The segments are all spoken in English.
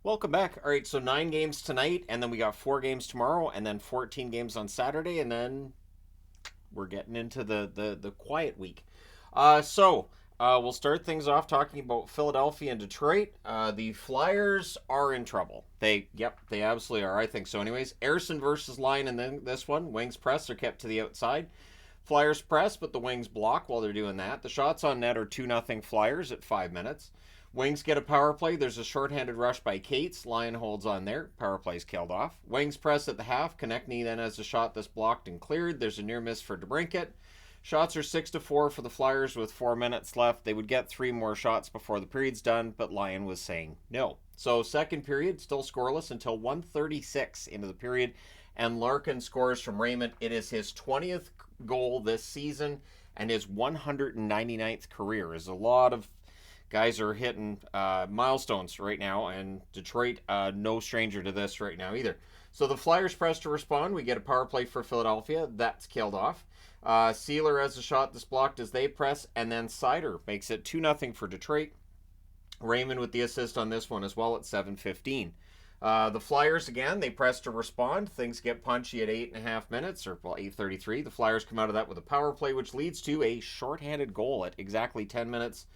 Welcome back. All right, so 9 games tonight, and then we got 4 games tomorrow, and then 14 games on Saturday, and then we're getting into the quiet week. We'll start things off talking about Philadelphia and Detroit. The Flyers are in trouble. They absolutely are. I think so. Anyways, Ersson versus Line, and then this one, Wings press are kept to the outside. Flyers press, but the Wings block while they're doing that. The shots on net are 2-0 Flyers at 5 minutes. Wings get a power play. There's a shorthanded rush by Cates. Lyon holds on there. Power play's killed off. Wings press at the half. Konechny then has a shot that's blocked and cleared. There's a near miss for DeBrincat. Shots are 6-4 for the Flyers with 4 minutes left. They would get 3 more shots before the period's done, but Lyon was saying no. So second period, still scoreless until 1:36 into the period, and Larkin scores from Raymond. It is his 20th goal this season and his 199th career. Is a lot of guys are hitting milestones right now, and Detroit no stranger to this right now either. So the Flyers press to respond. We get a power play for Philadelphia. That's killed off. Sealer has a shot that's blocked as they press, and then Sider makes it 2-0 for Detroit. Raymond with the assist on this one as well at 7:15. The Flyers, again, they press to respond. Things get punchy at 8.5 minutes, or 8:33. The Flyers come out of that with a power play, which leads to a shorthanded goal at exactly 10 minutes.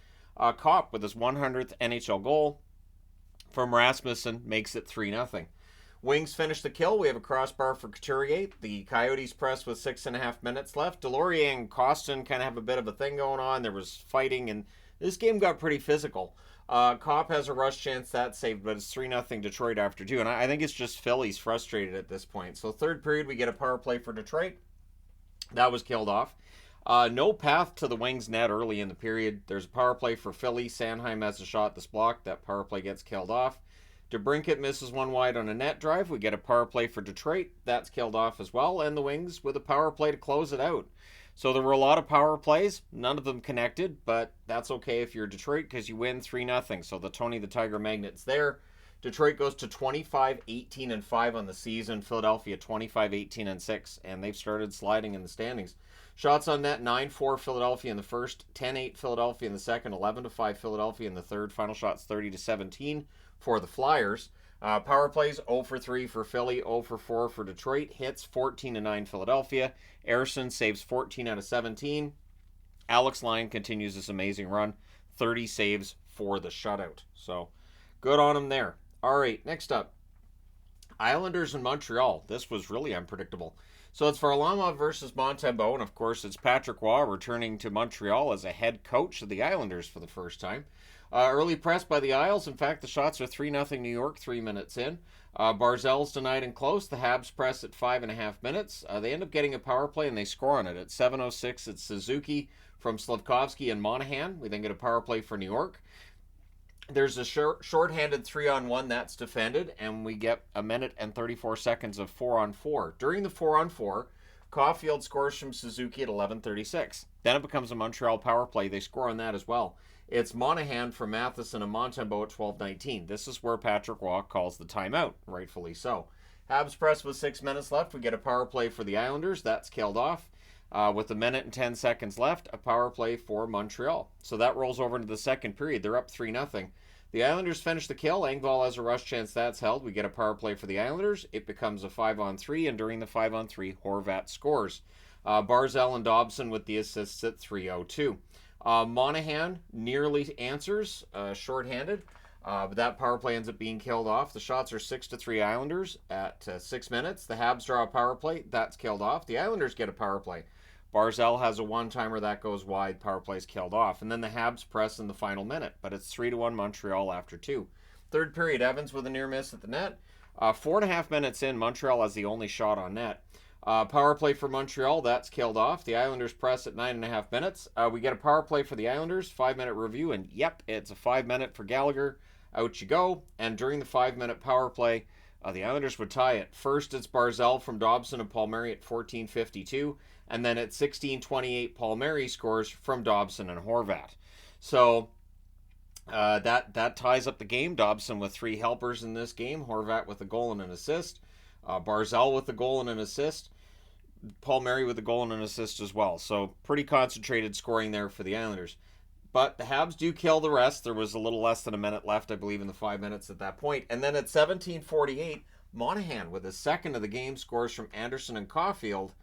Kopp with his 100th NHL goal from Rasmussen makes it 3-0. Wings finish the kill. We have a crossbar for Couturier. The Coyotes press with 6.5 minutes left. Delorier and Costin kind of have a bit of a thing going on. There was fighting, and this game got pretty physical. Kopp has a rush chance, that's saved, but it's 3-0 Detroit after 2. And I think it's just Philly's frustrated at this point. So third period, we get a power play for Detroit. That was killed off. No path to the Wings net early in the period. There's a power play for Philly. Sanheim has a shot that's blocked. That power play gets killed off. DeBrincat misses one wide on a net drive. We get a power play for Detroit. That's killed off as well. And the Wings with a power play to close it out. So there were a lot of power plays. None of them connected, but that's okay if you're Detroit because you win 3-0. So the Tony the Tiger Magnet's there. Detroit goes to 25-18-5 on the season. Philadelphia 25-18-6, and they've started sliding in the standings. Shots on net 9-4 Philadelphia in the first, 10-8 Philadelphia in the second, 11-5 Philadelphia in the third. Final shots 30-17 for the Flyers. Power plays 0-3 for Philly, 0-4 for Detroit. Hits 14-9 Philadelphia. Ersson saves 14 out of 17. Alex Lyon continues this amazing run, 30 saves for the shutout. So good on him there. All right, next up, Islanders in Montreal. This was really unpredictable. So it's Varlamov versus Montembeault, and of course it's Patrick Roy returning to Montreal as a head coach of the Islanders for the first time. Early press by the Isles. In fact, the shots are 3-0 New York 3 minutes in. Barzell's denied and close. The Habs press at 5.5 minutes. They end up getting a power play, and they score on it. At 7:06, it's Suzuki from Slavkovsky and Monahan. We then get a power play for New York. There's a short-handed 3-on-1 that's defended, and we get a minute and 34 seconds of 4-on-4. During the 4-on-4, Caulfield scores from Suzuki at 11:36. Then it becomes a Montreal power play. They score on that as well. It's Monahan from Matheson and Montembeault at 12:19. This is where Patrick Roy calls the timeout, rightfully so. Habs press with 6 minutes left. We get a power play for the Islanders. That's killed off. With a minute and 10 seconds left, a power play for Montreal. So that rolls over into the second period. They're up 3-0. The Islanders finish the kill. Engvall has a rush chance. That's held. We get a power play for the Islanders. It becomes a 5-on-3, and during the 5-on-3, Horvat scores. Barzell and Dobson with the assists at 3:02. Monahan nearly answers, shorthanded. But that power play ends up being killed off. The shots are 6-3 Islanders at 6 minutes. The Habs draw a power play. That's killed off. The Islanders get a power play. Barzell has a one-timer that goes wide. Power play's killed off. And then the Habs press in the final minute. But it's 3-1 Montreal after 2. Third period, Evans with a near miss at the net. 4.5 minutes in, Montreal has the only shot on net. Power play for Montreal, that's killed off. The Islanders press at 9.5 minutes. We get a power play for the Islanders, 5-minute review, and yep, it's a 5-minute for Gallagher. Out you go. And during the 5-minute power play, the Islanders would tie it. First, it's Barzell from Dobson and Palmieri at 14:52. And then at 16:28, Palmieri scores from Dobson and Horvat. So that ties up the game. Dobson with 3 helpers in this game. Horvat with a goal and an assist. Barzell with a goal and an assist. Palmieri with a goal and an assist as well. So pretty concentrated scoring there for the Islanders. But the Habs do kill the rest. There was a little less than a minute left, I believe, in the 5 minutes at that point. And then at 17:48, Monahan, with his second of the game, scores from Anderson and Caulfield.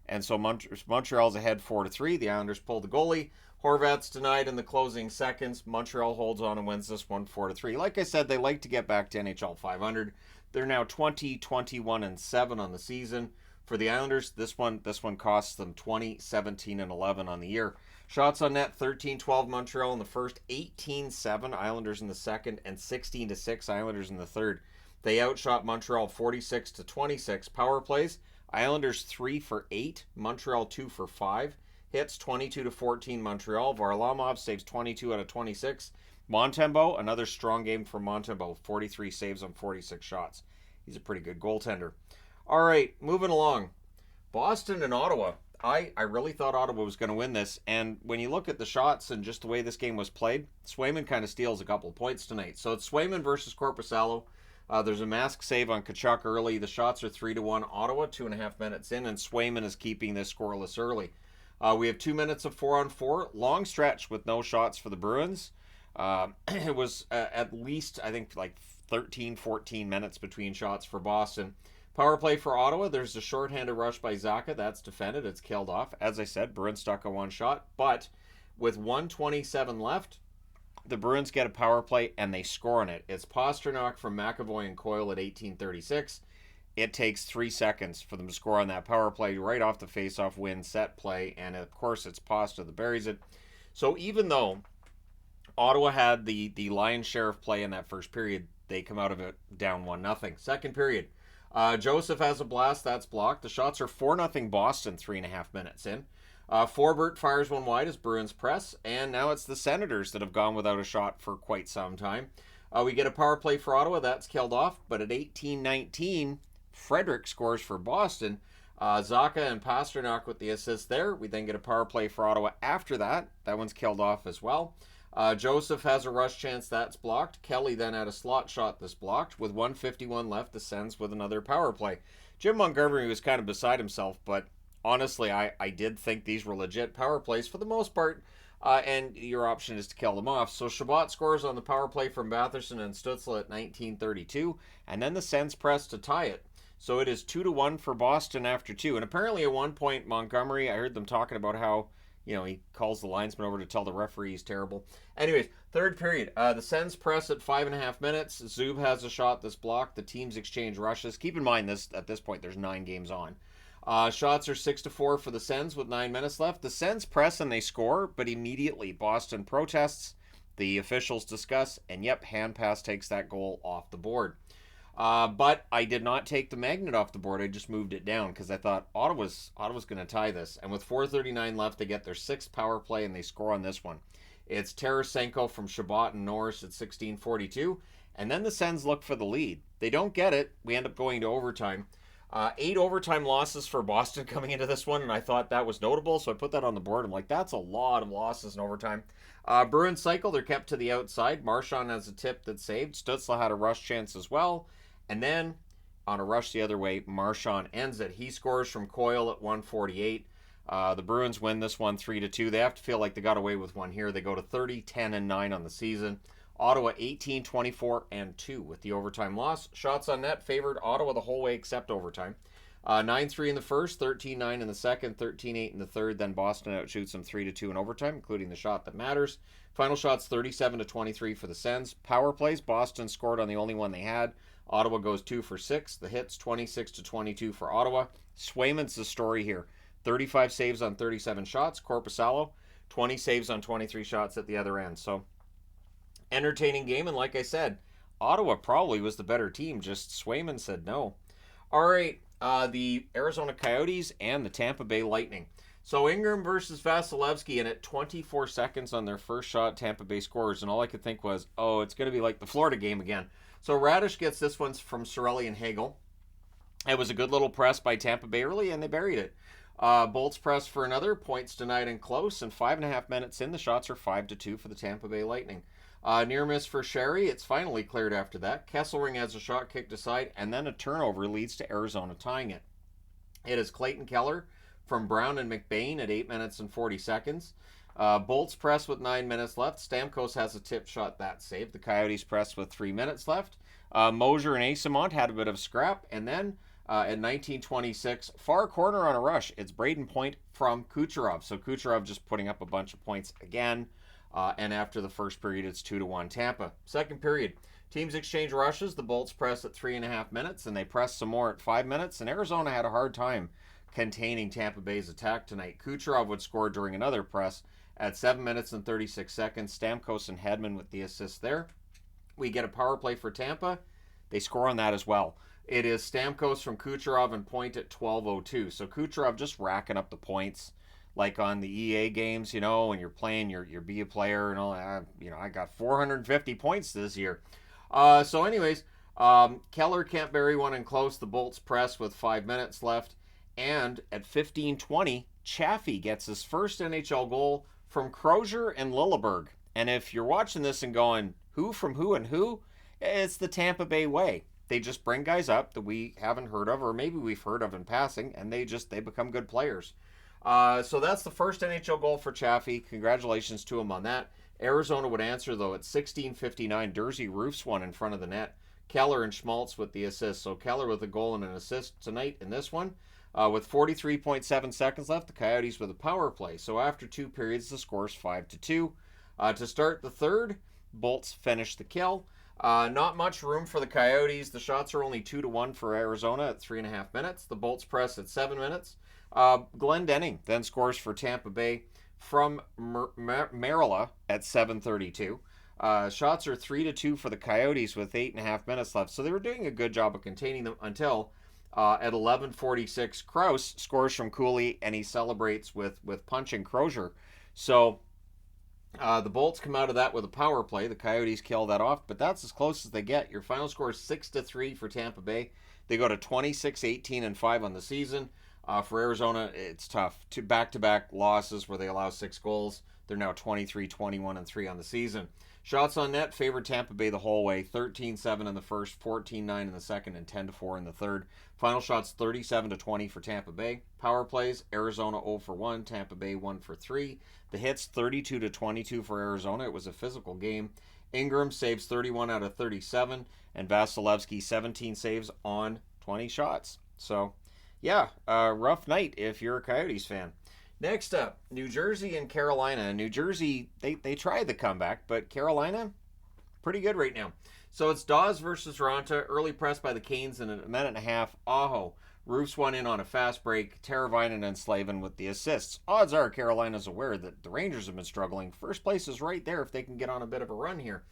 And so Montreal's ahead 4-3. The Islanders pull the goalie. Horvat's denied in the closing seconds. Montreal holds on and wins this one 4-3. Like I said, they like to get back to NHL 500. They're now 20, 21, and 7 on the season. For the Islanders, this one costs them 20, 17, and 11 on the year. Shots on net, 13-12 Montreal in the first, 18-7 Islanders in the second, and 16-6 Islanders in the third. They outshot Montreal 46-26. Power plays, Islanders 3 for 8, Montreal 2 for 5. Hits 22-14 Montreal. Varlamov saves 22 out of 26. Montembeault, another strong game for Montembeault, 43 saves on 46 shots. He's a pretty good goaltender. All right, moving along. Boston and Ottawa. I really thought Ottawa was going to win this, and when you look at the shots and just the way this game was played, Swayman kind of steals a couple of points tonight. So it's Swayman versus Korpisalo. There's a mask save on Tkachuk early. The shots are 3-1 Ottawa, 2.5 minutes in, and Swayman is keeping this scoreless early. We have 2 minutes of 4-on-4. Long stretch with no shots for the Bruins. It was at least, I think, like 13, 14 minutes between shots for Boston. Power play for Ottawa. There's a shorthanded rush by Zacha. That's defended. It's killed off. As I said, Bruins stuck on one shot. But with 1:27 left, the Bruins get a power play and they score on it. It's Pastrnak from McAvoy and Coyle at 18:36. It takes 3 seconds for them to score on that power play right off the faceoff win set play. And of course, it's Pasta that buries it. So even though Ottawa had the lion's share of play in that first period, they come out of it down 1-0. Second period. Joseph has a blast. That's blocked. The shots are 4-0 Boston 3.5 minutes in. Forbert fires one wide as Bruins press. And now it's the Senators that have gone without a shot for quite some time. We get a power play for Ottawa. That's killed off. But at 18:19, Frederick scores for Boston. Zacha and Pastrnak with the assist there. We then get a power play for Ottawa after that. That one's killed off as well. Joseph has a rush chance. That's blocked. Kelly then had a slot shot that's blocked. With 1:51 left, the Sens with another power play. Jim Montgomery was kind of beside himself, but honestly, I did think these were legit power plays for the most part, and your option is to kill them off. So Chabot scores on the power play from Batherson and Stützle at 19:32, and then the Sens press to tie it. So it is 2-1 for Boston after 2. And apparently at one point, Montgomery, I heard them talking about how, he calls the linesman over to tell the referee he's terrible. Anyways, third period. The Sens press at 5.5 minutes. Zub has a shot that's blocked. The teams exchange rushes. Keep in mind, at this point, there's 9 games on. Shots are 6-4 for the Sens with 9 minutes left. The Sens press and they score, but immediately Boston protests. The officials discuss, and yep, hand pass takes that goal off the board. But I did not take the magnet off the board. I just moved it down because I thought Ottawa's going to tie this. And with 4:39 left, they get their 6th power play and they score on this one. It's Tarasenko from Chabot and Norris at 16:42. And then the Sens look for the lead. They don't get it. We end up going to overtime. 8 overtime losses for Boston coming into this one, and I thought that was notable, so I put that on the board. I'm like, that's a lot of losses in overtime. Bruins cycle, they're kept to the outside. Marchand has a tip that's saved. Stützle had a rush chance as well. And then, on a rush the other way, Marchand ends it. He scores from Coyle at 1:48. The Bruins win this one 3-2. They have to feel like they got away with one here. They go to 30, 10, and 9 on the season. Ottawa 18, 24, and 2 with the overtime loss. Shots on net favored Ottawa the whole way except overtime. 9-3 in the first, 13-9 in the second, 13-8 in the third. Then Boston outshoots them 3-2 in overtime, including the shot that matters. Final shots 37-23 for the Sens. Power plays, Boston scored on the only one they had. Ottawa goes 2 for 6. The hits 26-22 for Ottawa. Swayman's the story here. 35 saves on 37 shots. Korpisalo, 20 saves on 23 shots at the other end. So, entertaining game, and like I said, Ottawa probably was the better team, just Swayman said no. All right, the Arizona Coyotes and the Tampa Bay Lightning. So Ingram versus Vasilevsky, and at 24 seconds on their first shot, Tampa Bay scores, and all I could think was, oh, it's going to be like the Florida game again. So Radish gets this one from Cirelli and Hagel. It was a good little press by Tampa Bay early, and they buried it. Bolts press for another, points denied and close, and 5.5 minutes in, the shots are 5-2 for the Tampa Bay Lightning. Near miss for Sherry. It's finally cleared after that. Kesselring has a shot kicked aside, and then a turnover leads to Arizona tying it. It is Clayton Keller from Brown and McBain at 8 minutes and 40 seconds. Bolts press with 9 minutes left. Stamkos has a tip shot that's saved. The Coyotes press with 3 minutes left. Mosier and Asimont had a bit of scrap. And then at 19:26, far corner on a rush. It's Braden Point from Kucherov. So Kucherov just putting up a bunch of points again. And after the first period, it's 2-1 Tampa. Second period, teams exchange rushes. The Bolts press at 3.5 minutes, and they press some more at 5 minutes. And Arizona had a hard time containing Tampa Bay's attack tonight. Kucherov would score during another press at 7 minutes and 36 seconds. Stamkos and Hedman with the assist there. We get a power play for Tampa. They score on that as well. It is Stamkos from Kucherov and Point at 12:02. So Kucherov just racking up the points like on the EA games, you know, when you're playing your be a player and all that. You know, I got 450 points this year. So anyways, Keller can't bury one in close. The Bolts press with 5 minutes left. And at 15:20, Chaffee gets his first NHL goal from Crozier and Lilleberg. And if you're watching this and going, who from who and who? It's the Tampa Bay way. They just bring guys up that we haven't heard of, or maybe we've heard of in passing, and they become good players. So that's the first NHL goal for Chaffee. Congratulations to him on that. Arizona would answer, though, at 16:59. Dursey roofs one in front of the net. Keller and Schmaltz with the assist. So Keller with a goal and an assist tonight in this one. With 43.7 seconds left, the Coyotes with a power play. So after 2 periods, the score's 5-2. To start the third, Bolts finish the kill. Not much room for the Coyotes. The shots are only 2-1 for Arizona at 3.5 minutes. The Bolts press at 7 minutes. Glenn Denning then scores for Tampa Bay from Marilla at 7:32. Shots are 3-2 for the Coyotes with 8.5 minutes left. So they were doing a good job of containing them until at 11:46, Krause scores from Cooley, and he celebrates with punching Crozier. So the Bolts come out of that with a power play. The Coyotes kill that off, but that's as close as they get. Your final score is 6-3 for Tampa Bay. They go to 26-18-5 on the season. For Arizona, it's tough. Two back-to-back losses where they allow 6 goals. They're now 23-21-3 on the season. Shots on net favored Tampa Bay the whole way. 13-7 in the first, 14-9 in the second, and 10-4 in the third. Final shots 37-20 for Tampa Bay. Power plays, Arizona 0 for 1, Tampa Bay 1 for 3. The hits 32-22 for Arizona. It was a physical game. Ingram saves 31 out of 37, and Vasilevsky 17 saves on 20 shots. So, yeah, rough night if you're a Coyotes fan. Next up, New Jersey and Carolina. New Jersey, they tried the comeback, but Carolina, pretty good right now. So it's Dawes versus Ronta. Early press by the Canes in a minute and a half. Aho roofs one in on a fast break. Teravainen and Slavin with the assists. Odds are Carolina's aware that the Rangers have been struggling. First place is right there if they can get on a bit of a run here.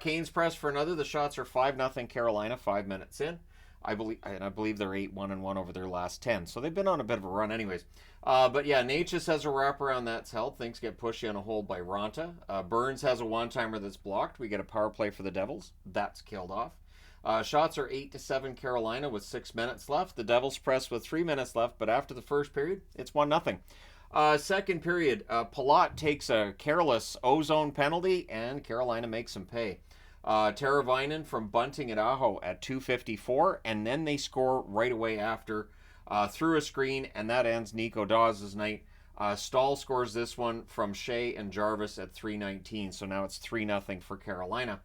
Canes press for another. The shots are 5-0 Carolina 5 minutes in. I believe they're 8-1-1 over their last 10. So they've been on a bit of a run anyways. But yeah, Natchez has a wraparound that's held. Things get pushy on a hold by Ronta. Burns has a one-timer that's blocked. We get a power play for the Devils. That's killed off. Shots are 8-7 Carolina with 6 minutes left. The Devils press with 3 minutes left, but after the first period, it's 1-0. Second period, Palat takes a careless ozone penalty, and Carolina makes him pay. Teravainen from Bunting at Aho at 2:54, and then they score right away after through a screen, and that ends Nico Dawes' night. Stahl scores this one from Shea and Jarvis at 3:19, so now it's 3-0 for Carolina.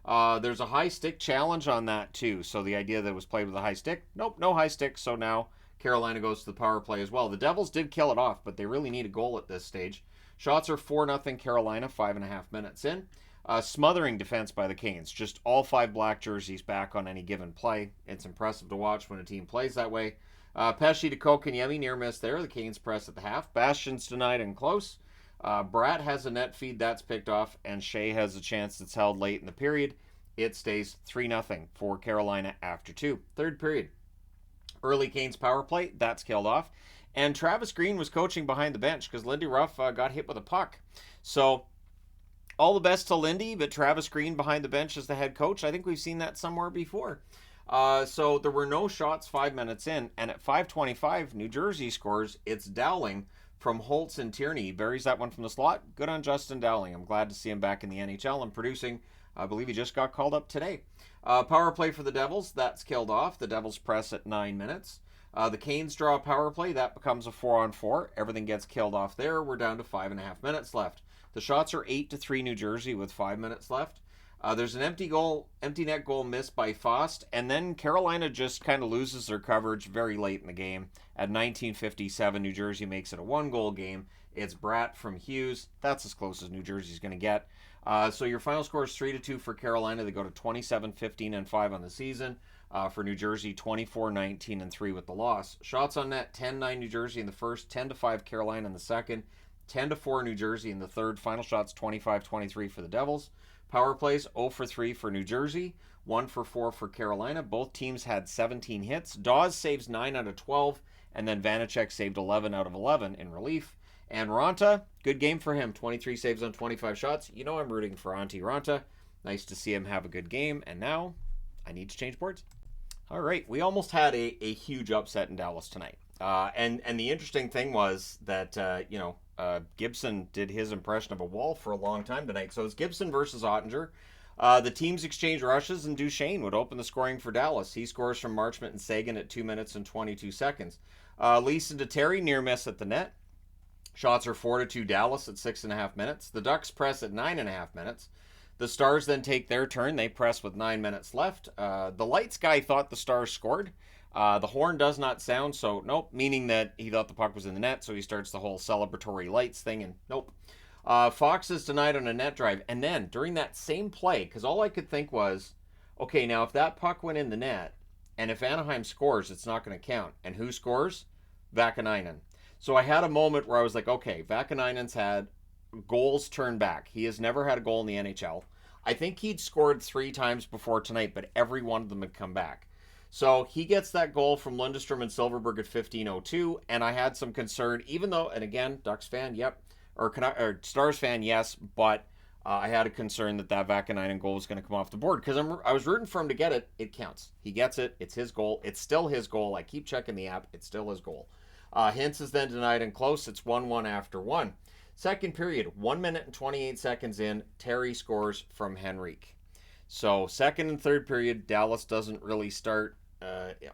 There's a high stick challenge on that too, so the idea that it was played with a high stick, nope, no high stick, so now Carolina goes to the power play as well. The Devils did kill it off, but they really need a goal at this stage. Shots are 4-0 Carolina, 5.5 minutes in. Smothering defense by the Canes. Just all 5 black jerseys back on any given play. It's impressive to watch when a team plays that way. Pesci to Kotkaniemi, near miss there. The Canes press at the half. Bastian's denied and close. Bratt has a net feed that's picked off, and Shea has a chance that's held late in the period. It stays 3-0 for Carolina after 2. Third period. Early Canes power play, that's killed off. And Travis Green was coaching behind the bench because Lindy Ruff got hit with a puck. So, all the best to Lindy, but Travis Green behind the bench as the head coach. I think we've seen that somewhere before. So there were no shots 5 minutes in, and at 5:25, New Jersey scores. It's Dowling from Holtz and Tierney. He buries that one from the slot. Good on Justin Dowling. I'm glad to see him back in the NHL and producing. I believe he just got called up today. Power play for the Devils. That's killed off. The Devils press at 9 minutes. The Canes draw a power play. That becomes a 4-on-4. Everything gets killed off there. We're down to 5.5 minutes left. The shots are 8-3 New Jersey with 5 minutes left. There's an empty net goal missed by Fost, and then Carolina just kind of loses their coverage very late in the game. At 19:57, New Jersey makes it a 1-goal game. It's Bratt from Hughes. That's as close as New Jersey's going to get. So your final score is 3-2 for Carolina. They go to 27-15-5 on the season. For New Jersey, 24-19-3 with the loss. Shots on net, 10-9 New Jersey in the first, 10-5 Carolina in the second, 10-4 New Jersey in the third. Final shots, 25-23 for the Devils. Power plays, 0-3 for New Jersey, 1-4 for Carolina. Both teams had 17 hits. Dawes saves 9 out of 12, and then Vanacek saved 11 out of 11 in relief. And Ranta, good game for him, 23 saves on 25 shots. You know I'm rooting for Antti Ranta. Nice to see him have a good game, and now I need to change boards. All right, we almost had a huge upset in Dallas tonight. And the interesting thing was that, Gibson did his impression of a wall for a long time tonight. So it's Gibson versus Ottinger. The teams exchange rushes, and Duchesne would open the scoring for Dallas. He scores from Marchment and Sagan at 2 minutes and 22 seconds. Leeson to Terry, near miss at the net. Shots are 4-2 Dallas at 6.5 minutes. The Ducks press at 9.5 minutes. The Stars then take their turn. They press with 9 minutes left. The lights guy thought the Stars scored. The horn does not sound, so nope, meaning that he thought the puck was in the net, so he starts the whole celebratory lights thing, and nope. Fox is denied on a net drive, and then during that same play, because all I could think was, okay, now if that puck went in the net, and if Anaheim scores, it's not going to count. And who scores? Vakanainen. So I had a moment where I was like, okay, Vakanainen's had goals turned back. He has never had a goal in the NHL. I think he'd scored 3 times before tonight, but every one of them had come back. So he gets that goal from Lundestrom and Silverberg at 15:02, and I had some concern, even though, and again, Ducks fan, yep, or Stars fan, yes, but I had a concern that Vakanainen goal was going to come off the board because I was rooting for him to get it. It counts. He gets it. It's his goal. It's still his goal. I keep checking the app. It's still his goal. Hintz is then denied and close. It's 1-1 after 1. Second period, 1 minute and 28 seconds in, Terry scores from Henrique. So second and third period, Dallas doesn't really start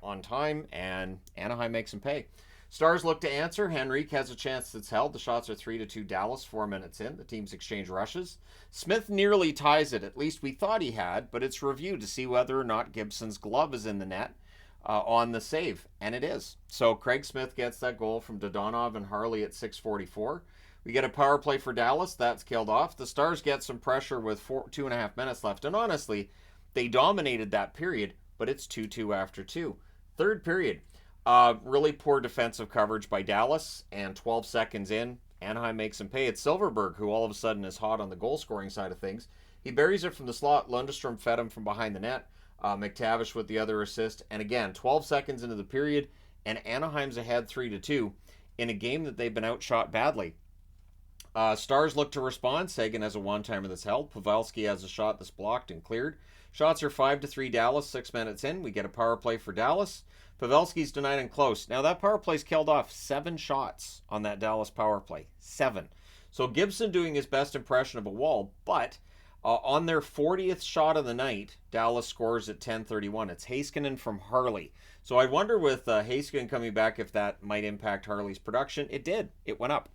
on time, and Anaheim makes him pay. Stars look to answer. Henrique has a chance that's held. The shots are 3-2 Dallas, 4 minutes in. The teams exchange rushes. Smith nearly ties it. At least we thought he had, but it's reviewed to see whether or not Gibson's glove is in the net on the save, and it is. So Craig Smith gets that goal from Dodonov and Harley at 6:44. We get a power play for Dallas. That's killed off. The Stars get some pressure with 2.5 minutes left, and honestly, they dominated that period, but it's 2-2 after 2. Third period, really poor defensive coverage by Dallas, and 12 seconds in, Anaheim makes him pay. It's Silverberg, who all of a sudden is hot on the goal-scoring side of things. He buries it from the slot. Lundestrom fed him from behind the net. McTavish with the other assist. And again, 12 seconds into the period, and Anaheim's ahead 3-2 in a game that they've been outshot badly. Stars look to respond. Sagan has a one-timer that's held. Pavelski has a shot that's blocked and cleared. Shots are 5-3 Dallas, 6 minutes in. We get a power play for Dallas. Pavelski's denied and close. Now that power play's killed off 7 shots on that Dallas power play. 7. So Gibson doing his best impression of a wall, but on their 40th shot of the night, Dallas scores at 10:31. It's Heiskanen from Harley. So I wonder with Heiskanen coming back if that might impact Harley's production. It did. It went up.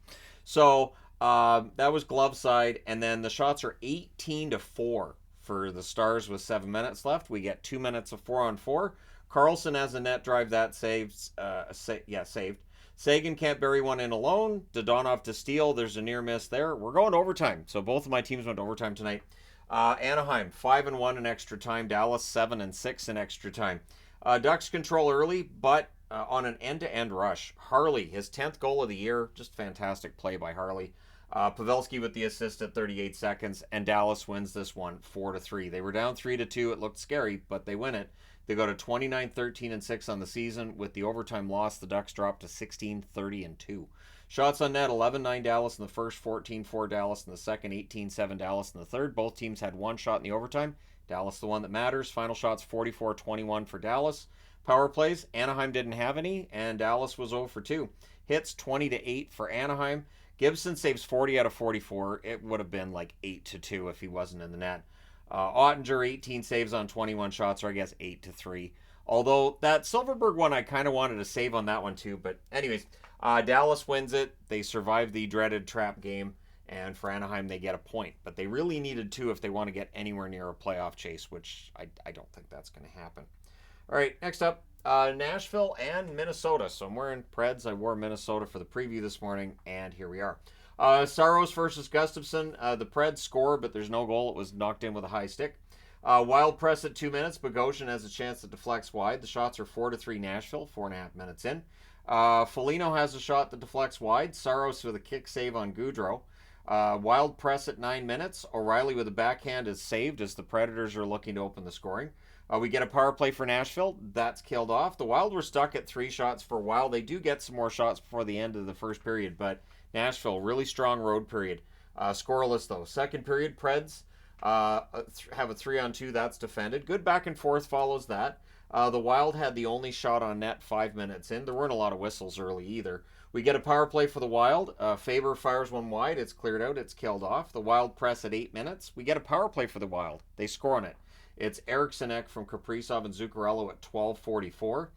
So that was glove side, and then the shots are 18-4 for the Stars with 7 minutes left. We get 2 minutes of 4-on-4. Carlson has a net drive that saved. Sagan can't bury one in alone. Dodonov to steal. There's a near miss there. We're going to overtime. So both of my teams went to overtime tonight. Anaheim 5-1 in extra time. Dallas 7-6 in extra time. Ducks control early, but on an end-to-end rush. Harley, his 10th goal of the year. Just fantastic play by Harley. Pavelski with the assist at 38 seconds, and Dallas wins this one 4-3. They were down 3-2. It looked scary, but they win it. They go to 29-13-6 on the season. With the overtime loss, the Ducks drop to 16-30-2. Shots on net, 11-9 Dallas in the first, 14-4 Dallas in the second, 18-7 Dallas in the third. Both teams had one shot in the overtime. Dallas the one that matters. Final shots 44-21 for Dallas. Power plays, Anaheim didn't have any, and Dallas was 0 for 2. Hits 20-8 for Anaheim. Gibson saves 40 out of 44. It would have been like 8-2 if he wasn't in the net. Ottinger, 18 saves on 21 shots, or I guess 8-3. Although that Silverberg one, I kind of wanted to save on that one too. But anyways, Dallas wins it. They survive the dreaded trap game. And for Anaheim, they get a point. But they really needed 2 if they want to get anywhere near a playoff chase, which I don't think that's going to happen. All right, next up, Nashville and Minnesota. So I'm wearing Preds. I wore Minnesota for the preview this morning, and here we are. Saros versus Gustafsson. The Preds score, but there's no goal. It was knocked in with a high stick. Wild press at 2 minutes. Bogosian has a chance that deflects wide. The shots are 4-3 Nashville, 4.5 minutes in. Foligno has a shot that deflects wide. Saros with a kick save on Gaudreau. Wild press at 9 minutes. O'Reilly with a backhand is saved as the Predators are looking to open the scoring. We get a power play for Nashville. That's killed off. The Wild were stuck at 3 shots for a while. They do get some more shots before the end of the first period, but Nashville, really strong road period. Scoreless, though. Second period, Preds have a 3-on-2. That's defended. Good back and forth follows that. The Wild had the only shot on net 5 minutes in. There weren't a lot of whistles early either. We get a power play for the Wild. Faber fires one wide. It's cleared out. It's killed off. The Wild press at 8 minutes. We get a power play for the Wild. They score on it. It's Eriksson from Kaprizov and Zuccarello at 12:44.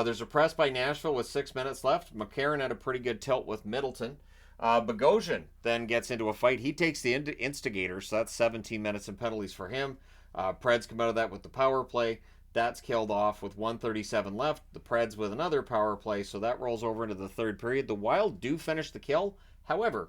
There's a press by Nashville with 6 minutes left. McCarron had a pretty good tilt with Middleton. Bogosian then gets into a fight. He takes the instigator, so that's 17 minutes and penalties for him. Preds come out of that with the power play. That's killed off with 1:37 left. The Preds with another power play, so that rolls over into the third period. The Wild do finish the kill. However,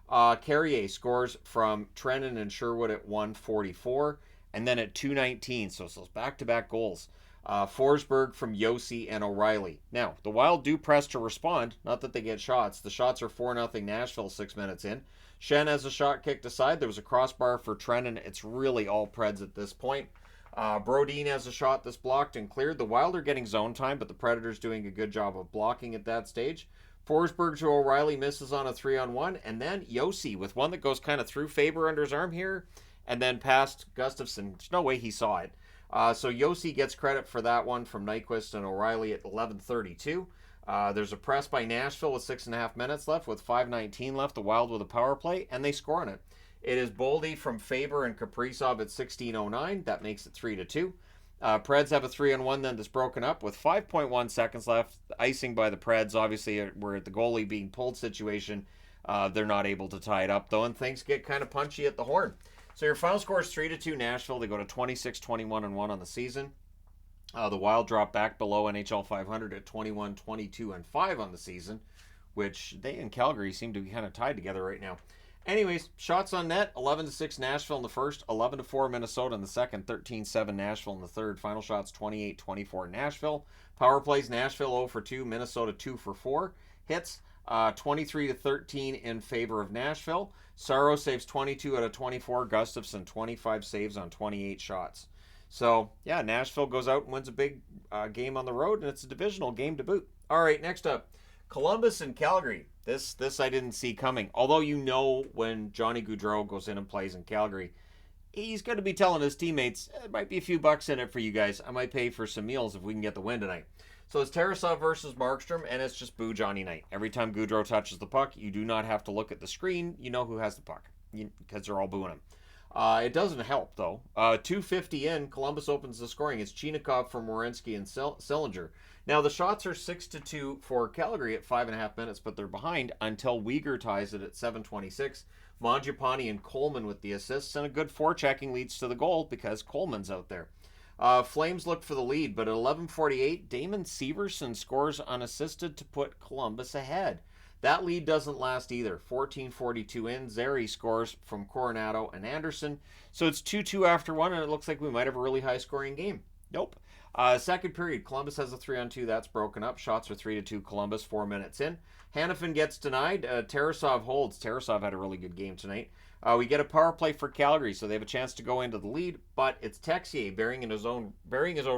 Carrier scores from Trennan and Sherwood at 1:44. And then at 2:19, so it's those back-to-back goals. Forsberg from Yossi and O'Reilly. Now, the Wild do press to respond. Not that they get shots. The shots are 4-0 Nashville 6 minutes in. Shen has a shot kicked aside. There was a crossbar for Trennan. It's really all Preds at this point. Brodin has a shot that's blocked and cleared. The Wild are getting zone time, but the Predators doing a good job of blocking at that stage. Forsberg to O'Reilly misses on a 3-on-1. And then Yossi with one that goes kind of through Faber under his arm here. And then past Gustafsson. There's no way he saw it. So Yossi gets credit for that one from Nyquist and O'Reilly at 11:32. There's a press by Nashville with 6.5 minutes left with 5:19 left. The Wild with a power play, and they score on it. It is Boldy from Faber and Kaprizov at 16:09. That makes it 3-2. Preds have a 3-on-1 then that's broken up with 5.1 seconds left. Icing by the Preds. Obviously, we're at the goalie being pulled situation. They're not able to tie it up, though, and things get kind of punchy at the horn. So your final score is 3-2 Nashville. They go to 26-21-1 on the season. The Wild drop back below NHL 500 at 21-22-5 on the season, which they and Calgary seem to be kind of tied together right now. Anyways, shots on net, 11-6 Nashville in the first, 11-4 Minnesota in the second, 13-7 Nashville in the third. Final shots, 28-24 Nashville. Power plays, Nashville 0-2, Minnesota 2-4. Hits, 23-13 in favor of Nashville. Saros saves 22 out of 24. Gustafsson 25 saves on 28 shots. So, yeah, Nashville goes out and wins a big game on the road, and it's a divisional game to boot. All right, next up, Columbus and Calgary. This I didn't see coming. Although you know when Johnny Gaudreau goes in and plays in Calgary, he's going to be telling his teammates, there might be a few bucks in it for you guys. I might pay for some meals if we can get the win tonight. So it's Tarasov versus Markstrom, and it's just boo Johnny night. Every time Gaudreau touches the puck, you do not have to look at the screen. You know who has the puck because they're all booing him. It doesn't help, though. 2:50 in, Columbus opens the scoring. It's Chinikov from Werenski and Sillinger. Now, the shots are 6-2 for Calgary at 5.5 minutes, but they're behind until Weegar ties it at 7:26. Mangiapane and Coleman with the assists, and a good forechecking leads to the goal because Coleman's out there. Flames look for the lead, but at 11:48, Damon Severson scores unassisted to put Columbus ahead. That lead doesn't last either. 14:42 in, Zeri scores from Coronado and Anderson. So it's 2-2 after one, and it looks like we might have a really high-scoring game. Nope. Second period, Columbus has a 3-on-2. That's broken up. Shots are 3-2 Columbus, 4 minutes in. Hannafin gets denied. Tarasov holds. Tarasov had a really good game tonight. We get a power play for Calgary, so they have a chance to go into the lead, but it's Texier bearing his own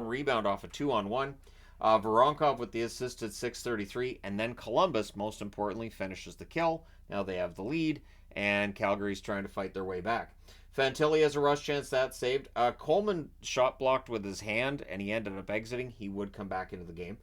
rebound off a 2-on-1. Voronkov with the assist at 6:33, and then Columbus, most importantly, finishes the kill. Now they have the lead, and Calgary's trying to fight their way back. Fantilli has a rush chance, that's saved. Coleman shot blocked with his hand, and he ended up exiting. He would come back into the game.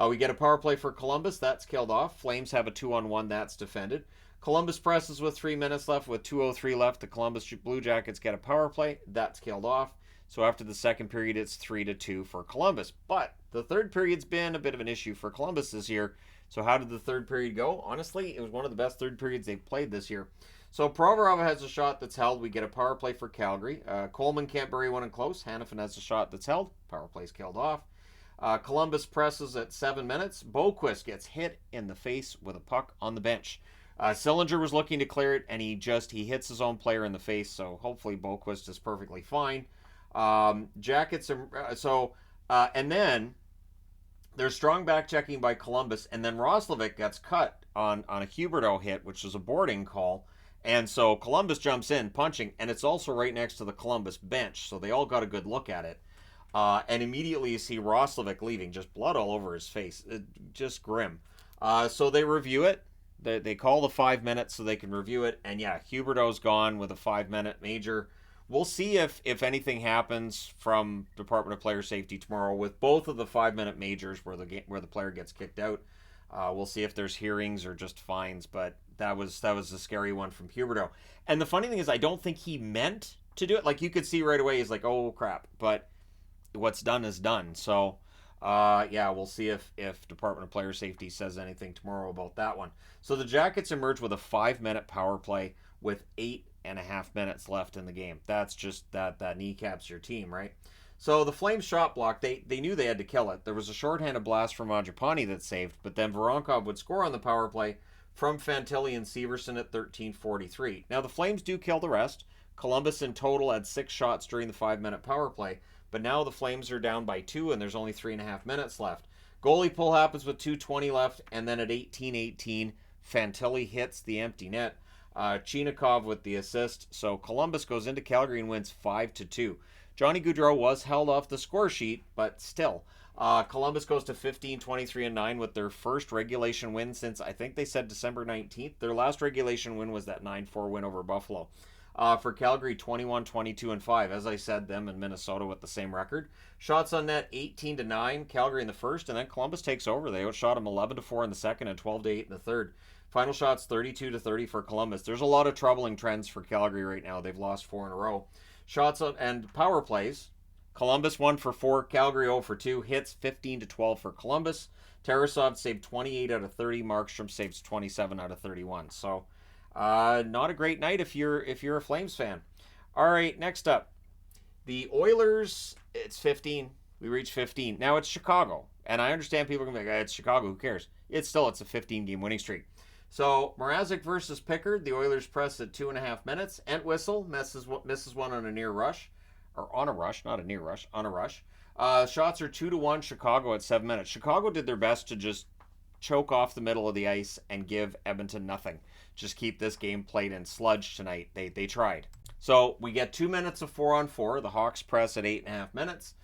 We get a power play for Columbus, that's killed off. Flames have a 2-on-1, that's defended. Columbus presses with 3 minutes left. With 2:03 left, the Columbus Blue Jackets get a power play. That's killed off. So after the second period, it's 3-2 for Columbus. But the third period's been a bit of an issue for Columbus this year. So how did the third period go? Honestly, it was one of the best third periods they've played this year. So Provorov has a shot that's held. We get a power play for Calgary. Coleman can't bury one in close. Hanifin has a shot that's held. Power play's killed off. Columbus presses at 7 minutes. Boquist gets hit in the face with a puck on the bench. Sillinger was looking to clear it, and he hits his own player in the face. So hopefully Boquist is perfectly fine. Jackets and then there's strong back checking by Columbus, and then Roslovic gets cut on a Huberdeau hit, which was a boarding call. And so Columbus jumps in, punching, and it's also right next to the Columbus bench, so they all got a good look at it. And immediately you see Roslovic leaving, just blood all over his face. Just grim. So they review it. They call the 5 minutes so they can review it. And yeah, Huberdeau's gone with a 5-minute major. We'll see if anything happens from Department of Player Safety tomorrow with both of the 5-minute majors where the player gets kicked out. We'll see if there's hearings or just fines, but that was a scary one from Huberdeau. And the funny thing is, I don't think he meant to do it. Like, you could see right away, he's like, oh crap. But what's done is done. So, yeah, we'll see if Department of Player Safety says anything tomorrow about that one. So the Jackets emerge with a 5-minute power play with 8.5 minutes left in the game. That's just that kneecaps your team, right? So the Flames shot block, they knew they had to kill it. There was a shorthanded blast from Mangiapane that saved, but then Voronkov would score on the power play from Fantilli and Severson at 13:43. Now the Flames do kill the rest. Columbus in total had 6 shots during the 5-minute power play, but now the Flames are down by 2 and there's only 3.5 minutes left. Goalie pull happens with 2:20 left, and then at 18:18, Fantilli hits the empty net. Chinikov with the assist. So Columbus goes into Calgary and wins 5-2. Johnny Gaudreau was held off the score sheet, but still. Columbus goes to 15-23-9 with their first regulation win since, I think they said December 19th. Their last regulation win was that 9-4 win over Buffalo. For Calgary, 21-22-5. As I said, them and Minnesota with the same record. Shots on net, 18-9. Calgary in the first, and then Columbus takes over. They outshot them 11-4 in the second and 12-8 in the third. Final shots, 32-30 for Columbus. There's a lot of troubling trends for Calgary right now. They've lost 4 in a row. Shots on, and power plays. Columbus 1 for 4. Calgary 0 for 2. Hits 15-12 for Columbus. Tarasov saved 28 out of 30. Markstrom saves 27 out of 31. So, not a great night if you're a Flames fan. All right, next up, the Oilers. It's 15. We reached 15. Now it's Chicago, and I understand people are gonna be like, it's Chicago. Who cares? It's a 15-game winning streak. So Mrazek versus Pickard. The Oilers press at 2.5 minutes. Entwistle misses one on a near rush, or on a rush, not a near rush, on a rush. Shots are 2-1. Chicago at 7 minutes. Chicago did their best to just choke off the middle of the ice and give Edmonton nothing. Just keep this game played in sludge tonight. They tried. So we get 2 minutes of 4-on-4. The Hawks press at 8.5 minutes.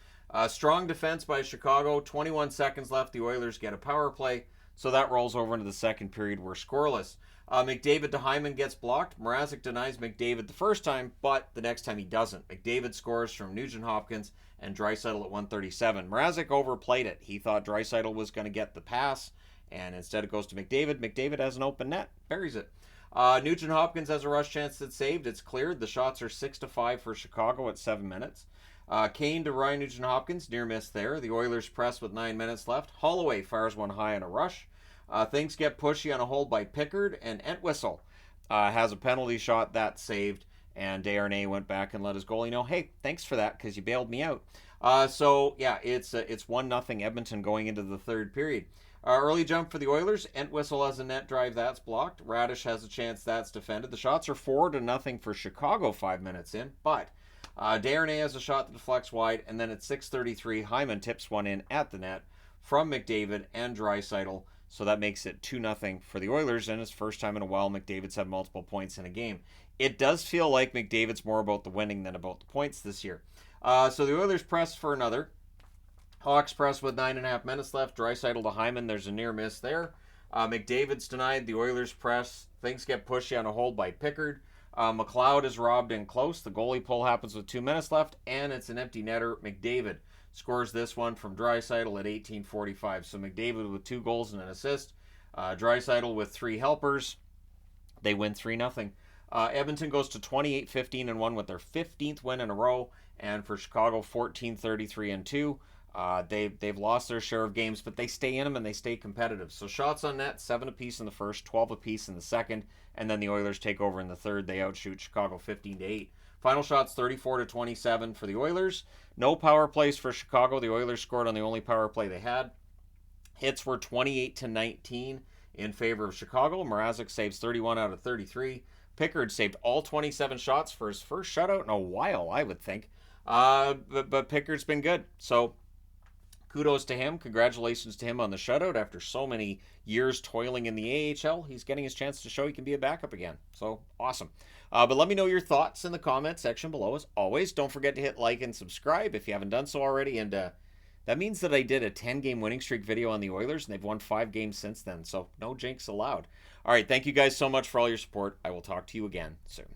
Strong defense by Chicago. 21 seconds left. The Oilers get a power play. So that rolls over into the second period. We're scoreless. McDavid to Hyman gets blocked. Mrazek denies McDavid the first time, but the next time he doesn't. McDavid scores from Nugent-Hopkins and Draisaitl at 1:37. Mrazek overplayed it. He thought Draisaitl was going to get the pass, and instead it goes to McDavid. McDavid has an open net, buries it. Nugent-Hopkins has a rush chance that's saved. It's cleared. The shots are 6-5 for Chicago at 7 minutes. Kane to Ryan Nugent-Hopkins, near miss there. The Oilers press with 9 minutes left. Holloway fires one high on a rush. Things get pushy on a hold by Pickard, and Entwistle has a penalty shot that's saved, and Desharnais went back and let his goalie know, hey, thanks for that because you bailed me out. So yeah, it's 1-0 Edmonton going into the third period. Early jump for the Oilers. Entwistle has a net drive that's blocked. Radish has a chance that's defended. The shots are 4-0 for Chicago 5 minutes in, but Desharnais has a shot that deflects wide, and then at 6:33, Hyman tips one in at the net from McDavid and Draisaitl, so that makes it 2-0 for the Oilers, and it's first time in a while McDavid's had multiple points in a game. It does feel like McDavid's more about the winning than about the points this year. So the Oilers press for another. Hawks press with 9.5 minutes left. Draisaitl to Hyman, there's a near miss there. McDavid's denied. The Oilers press. Things get pushy on a hold by Pickard. McLeod is robbed in close. The goalie pull happens with 2 minutes left, and it's an empty netter. McDavid scores this one from Draisaitl at 18:45. So McDavid with 2 goals and an assist. Draisaitl with 3 helpers. They win 3-0. Edmonton goes to 28-15-1 with their 15th win in a row, and for Chicago 14-33-2. They've lost their share of games, but they stay in them and they stay competitive. So shots on net, 7 apiece in the first, 12 apiece in the second, and then the Oilers take over in the third. They outshoot Chicago 15-8. Final shots 34-27 for the Oilers. No power plays for Chicago. The Oilers scored on the only power play they had. Hits were 28-19 in favor of Chicago. Mrazek saves 31 out of 33. Pickard saved all 27 shots for his first shutout in a while, I would think. But Pickard's been good. So kudos to him. Congratulations to him on the shutout after so many years toiling in the AHL. He's getting his chance to show he can be a backup again. So awesome. But let me know your thoughts in the comment section below. As always, don't forget to hit like and subscribe if you haven't done so already. And that means that I did a 10-game winning streak video on the Oilers, and they've won 5 games since then. So no jinx allowed. All right, thank you guys so much for all your support. I will talk to you again soon.